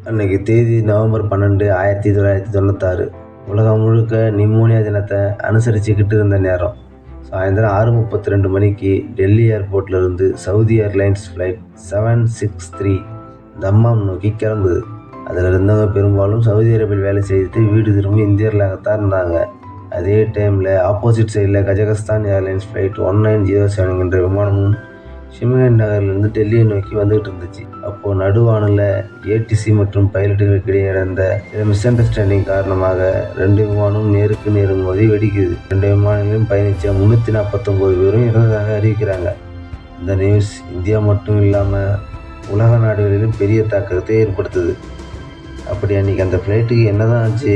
அன்னைக்கு தேதி நவம்பர் 12, 1996. உலகம் முழுக்க நிமோனியா தினத்தை அனுசரிச்சுக்கிட்டு இருந்த நேரம். சாயந்தரம் 6:32 மணிக்கு டெல்லி ஏர்போர்ட்லேருந்து சவுதி ஏர்லைன்ஸ் ஃப்ளைட் 763 தம்மாம் நோக்கி கிளம்புது. அதில் இருந்தவங்க பெரும்பாலும் சவுதி அரேபியாவில் வேலை செய்துட்டு வீடு திரும்பி இந்தியர்களாகத்தான் இருந்தாங்க. அதே டைமில் ஆப்போசிட் சைடில் கஜகஸ்தான் ஏர்லைன்ஸ் ஃப்ளைட் 1907 என்ற விமானமும் ஷிமேன் நகர்லேருந்து டெல்லியை நோக்கி வந்துகிட்டு இருந்துச்சு. அப்போது நடுவானில் ஏடிசி மற்றும் பைலட்டுகளுக்கு இடையே நடந்த சில மிஸ் அண்டர்ஸ்டாண்டிங் காரணமாக 2 விமானமும் நேருக்கு நேர் மோதி வெடிக்குது. 2 விமானங்களிலும் பயணித்த 349 பேரும் இறந்ததாக அறிவிக்கிறாங்க. இந்த நியூஸ் இந்தியா மட்டும் இல்லாமல் உலக நாடுகளிலும் பெரிய தாக்கத்தை ஏற்படுத்துது. அப்படி அன்றைக்கி அந்த ஃப்ளைட்டுக்கு என்ன தான் ஆச்சு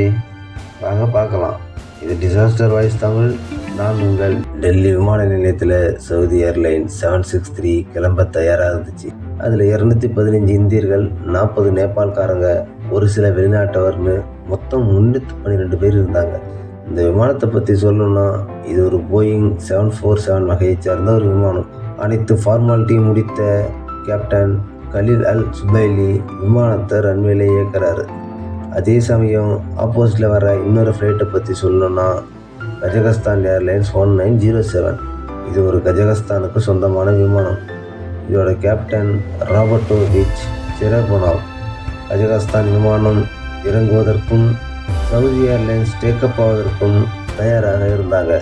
வாங்க பார்க்கலாம். இது டிசாஸ்டர் வாய்ஸ் தமிழ். நான் உங்கள் டெல்லி விமான நிலையத்தில் சவுதி ஏர்லைன்ஸ் 763 கிளம்ப தயாராக இருந்துச்சு. அதில் 215 இந்தியர்கள், 40 நேபாள்காரங்க, ஒரு சில வெளிநாட்டவர்னு மொத்தம் 312 பேர் இருந்தாங்க. இந்த விமானத்தை பற்றி சொல்லணும்னா இது ஒரு போயிங் 747 வகையை சேர்ந்த ஒரு விமானம். அனைத்து ஃபார்மாலிட்டியும் முடித்த கேப்டன் கலீல் அல் சுபைலி விமானத்தை ரன்வேல இயக்குறாரு. அதே சமயம் ஆப்போசிட்டில் வர இன்னொரு ஃப்ளைட்டை பற்றி சொல்லணும்னா கஜகஸ்தான் ஏர்லைன்ஸ் 1907. இது ஒரு கஜகஸ்தானுக்கு சொந்தமான விமானம். இதோட கேப்டன் ராபர்டோவிச் செரபனோவ் கஜகஸ்தான் விமானம் இறங்குவதற்கும் சவுதி ஏர்லைன்ஸ் டேக்கப் ஆவதற்கும் தயாராக இருந்தாங்க.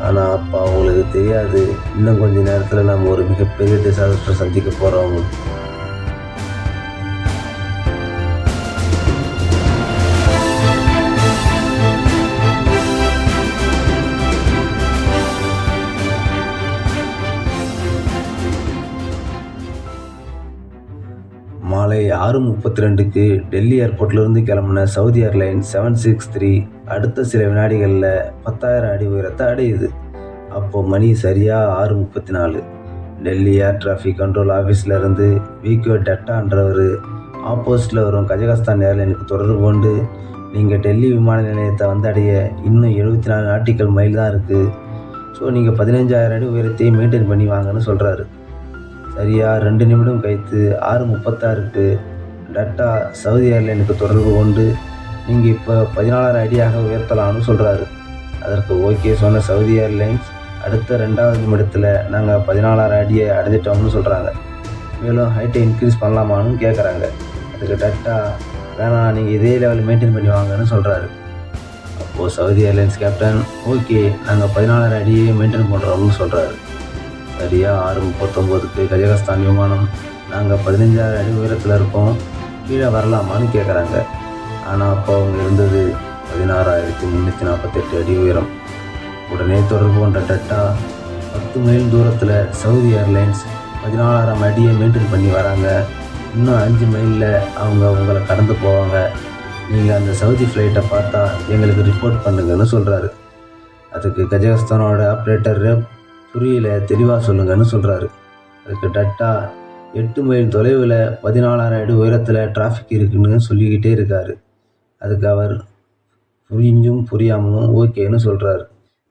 ஆனால் அப்போ அவங்களுக்கு தெரியாது இன்னும் கொஞ்ச நேரத்தில் நம்ம ஒரு மிகப்பெரிய டிசாஸ்டர் சந்திக்க போகிறோம். மாலை 6:32க்கு டெல்லி ஏர்போர்ட்லேருந்து கிளம்பின சவுதி ஏர்லைன்ஸ் 763 அடுத்த சில வினாடிகளில் 10,000 அடி உயரத்தை அடையுது. அப்போது மணி சரியாக 6:34. டெல்லி ஏர் டிராஃபிக் கண்ட்ரோல் ஆஃபீஸ்லேருந்து விகோ டட்டான்றவர் ஆப்போசிட்டில் வரும் கஜகஸ்தான் ஏர்லைனுக்கு தொடர்பு கொண்டு நீங்கள் டெல்லி விமான நிலையத்தை வந்து அடைய இன்னும் 74 நாட்டிக்கல் மைல் தான் இருக்குது. ஸோ நீங்கள் 15,000 அடி உயரத்தையும் மெயின்டைன் பண்ணி வாங்கன்னு சொல்கிறாரு. சரியாக 2 நிமிடம் கழித்து 6:36க்கு டட்டா சவுதி ஏர்லைனுக்கு தொடர்பு கொண்டு நீங்கள் இப்போ 14,000 அடியாக உயர்த்தலாம்னு சொல்கிறாரு. அதற்கு ஓகே சொன்ன சவுதி ஏர்லைன்ஸ் அடுத்த 2வது நிமிடத்தில் நாங்கள் 14,000 அடியை அடைஞ்சிட்டோம்னு சொல்கிறாங்க. மேலும் ஹைட்டை இன்க்ரீஸ் பண்ணலாமான்னு கேட்குறாங்க. அதுக்கு டட்டா வேணாம், நீங்கள் இதே லெவலில் மெயின்டைன் பண்ணி வாங்கன்னு சொல்கிறாரு. அப்போது சவுதி ஏர்லைன்ஸ் கேப்டன் ஓகே நாங்கள் 14,000 அடியை மெயின்டைன் பண்ணுறோம்னு சொல்கிறாரு. சரியாக 6:39க்கு கஜகஸ்தான் விமானம் நாங்கள் 15,000 அடி உயரத்தில் இருக்கோம், கீழே வரலாமான்னு கேட்குறாங்க. ஆனால் அப்போ அவங்க இருந்தது 16,348 அடி உயரம். உடனே தொடர்பு கொண்ட டட்டா 10 மைல் தூரத்தில் சவுதி ஏர்லைன்ஸ் 14,000 அடியை மெயின்டைன் பண்ணி வராங்க, இன்னும் 5 மைலில் அவங்க உங்களை கடந்து போவாங்க, நீங்கள் அந்த சவுதி ஃப்ளைட்டை பார்த்தா எங்களுக்கு ரிப்போர்ட் பண்ணுங்கன்னு சொல்கிறாரு. அதுக்கு கஜகஸ்தானோட ஆப்ரேட்டர் புரியல, தெளிவாக சொல்லுங்கன்னு சொல்கிறாரு. அதுக்கு டட்டா 8 மைல் தொலைவில் 14,000 அடி உயரத்தில் டிராஃபிக் இருக்குன்னு சொல்லிக்கிட்டே இருக்காரு. அதுக்கு அவர் புரிஞ்சும் புரியாமலும் ஓகேன்னு சொல்கிறாரு.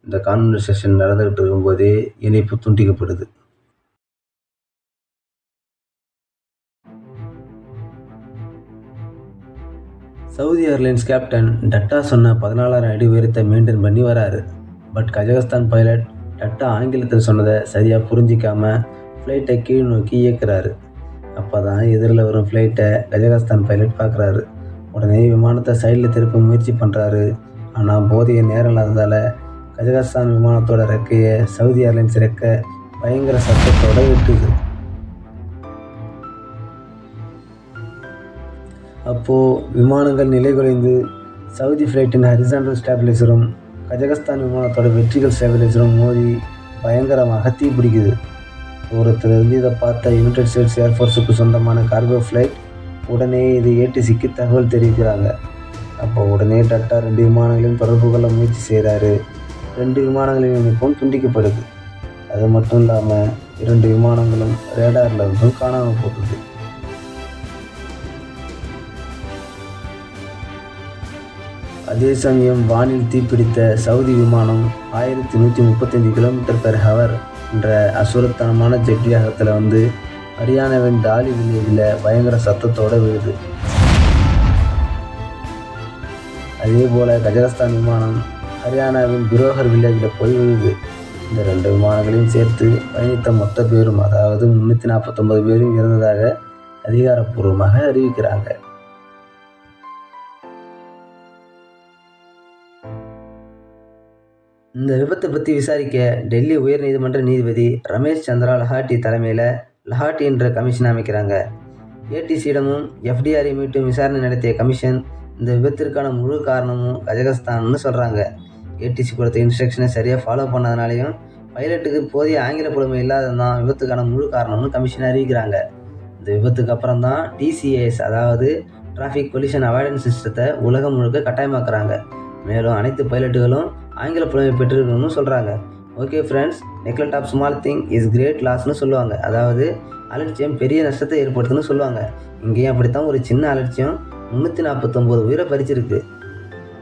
இந்த கான்வர்சேஷன் நடந்துகிட்டு இருக்கும்போதே இணைப்பு துண்டிக்கப்படுது. சவுதி ஏர்லைன்ஸ் கேப்டன் டட்டா சொன்ன 14,000 அடி உயரத்தை மெயின்டைன் பண்ணி வராரு. பட் கஜகஸ்தான் பைலட் டட்டா ஆங்கிலத்தில் சொன்னதை சரியாக புரிஞ்சிக்காமல் ஃப்ளைட்டை கீழ் நோக்கி இயக்குறாரு. அப்போ தான் எதிரில் வரும் ஃப்ளைட்டை கஜகஸ்தான் பைலட் பார்க்குறாரு. உடனே விமானத்தை சைடில் திருப்ப முயற்சி பண்ணுறாரு. ஆனால் போதிய நேரம் இல்லாததால் கஜகஸ்தான் விமானத்தோட ரெக்கையை சவுதி ஏர்லைன்ஸ் ரெக்கை பயங்கர சத்தத்தோடு வெட்டுது. அப்போது விமானங்கள் நிலை குலைந்து சவுதி ஃப்ளைட்டின் ஹரிசாண்டல் ஸ்டேபிளைசரும் கஜகஸ்தான் விமானத்தோட வெர்டிகல் ஸ்டேபிளைசரும் மோதி பயங்கரமாக தீப்பிடிக்குது. தூரத்திலிருந்து இதை பார்த்த யுனைடெட் ஸ்டேட்ஸ் ஏர்ஃபோர்ஸுக்கு சொந்தமான கார்கோ ஃப்ளைட் உடனே இது ஏடிசிக்கு தகவல் தெரிவிக்கிறாங்க. அப்போ உடனே டட்டா 2 விமானங்களையும் தொடர்பு கொள்ள முயற்சி செய்கிறாரு. 2 விமானங்களின் இணைப்பும் துண்டிக்கப்படுது. அது மட்டும் இல்லாமல் 2 விமானங்களும் ரேடாரில் இருந்தும் காணாமல் போகுது. அதே சமயம் வானில் தீப்பிடித்த சவுதி விமானம் 1135 km/h என்ற அசுரத்தனமான ஜெட் வேகத்தில் வந்து ஹரியானாவின் டாலி வில்லேஜில் பயங்கர சத்தத்தோடு விழுது. அதே போல் கஜகஸ்தான் விமானம் ஹரியானாவின் பிரோகர் வில்லேஜில் போய் விழுது. இந்த 2 விமானங்களையும் சேர்த்து பயணித்த மொத்த பேரும், அதாவது 349 பேரும் இறந்ததாக அதிகாரப்பூர்வமாக அறிவிக்கிறாங்க. இந்த விபத்தை பற்றி விசாரிக்க டெல்லி உயர்நீதிமன்ற நீதிபதி ரமேஷ் சந்திரா லஹாட்டி தலைமையில் லஹாட்டி என்ற கமிஷன் அமைக்கிறாங்க. ஏடிசியிடமும் எஃப்டிஆரை மீட்டும் விசாரணை நடத்திய கமிஷன் இந்த விபத்திற்கான முழு காரணமும் கஜகஸ்தான்னு சொல்கிறாங்க. ஏடிசி கொடுத்த இன்ஸ்ட்ரக்ஷனை சரியாக ஃபாலோ பண்ணதுனாலையும் பைலட்டுக்கு போதிய ஆங்கில புலமை இல்லாததான் விபத்துக்கான முழு காரணம்னு கமிஷன் அறிவிக்கிறாங்க. இந்த விபத்துக்கு அப்புறம் தான் டிசிஏஎஸ், அதாவது டிராஃபிக் கொலிஷன் அவாய்டன்ஸ் சிஸ்டத்தை உலகம் முழுக்க கட்டாயமாக்குறாங்க. மேலும் அனைத்து பைலட்டுகளும் ஆங்கில புலமை பெற்றிருக்கணும்னு சொல்கிறாங்க. Okay friends, neglect of small thing is great லாஸ்ன்னு சொல்லுவாங்க. அதாவது அலட்சியம் பெரிய நஷ்டத்தை ஏற்படுத்துன்னு சொல்லுவாங்க. இங்கேயும் அப்படித்தான் ஒரு சின்ன அலட்சியம் 349 உயிரை பறிச்சிருக்கு.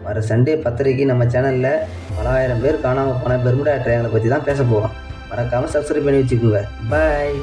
வர சண்டே 10:30 நம்ம சேனலில் பல ஆயிரம் பேர் காணாமல் போன பெர்முடா ட்ரையாங்கிளை பற்றி தான் பேச போகிறோம். மறக்காமல் சப்ஸ்கிரைப் பண்ணி வச்சுக்கோங்க. பாய்.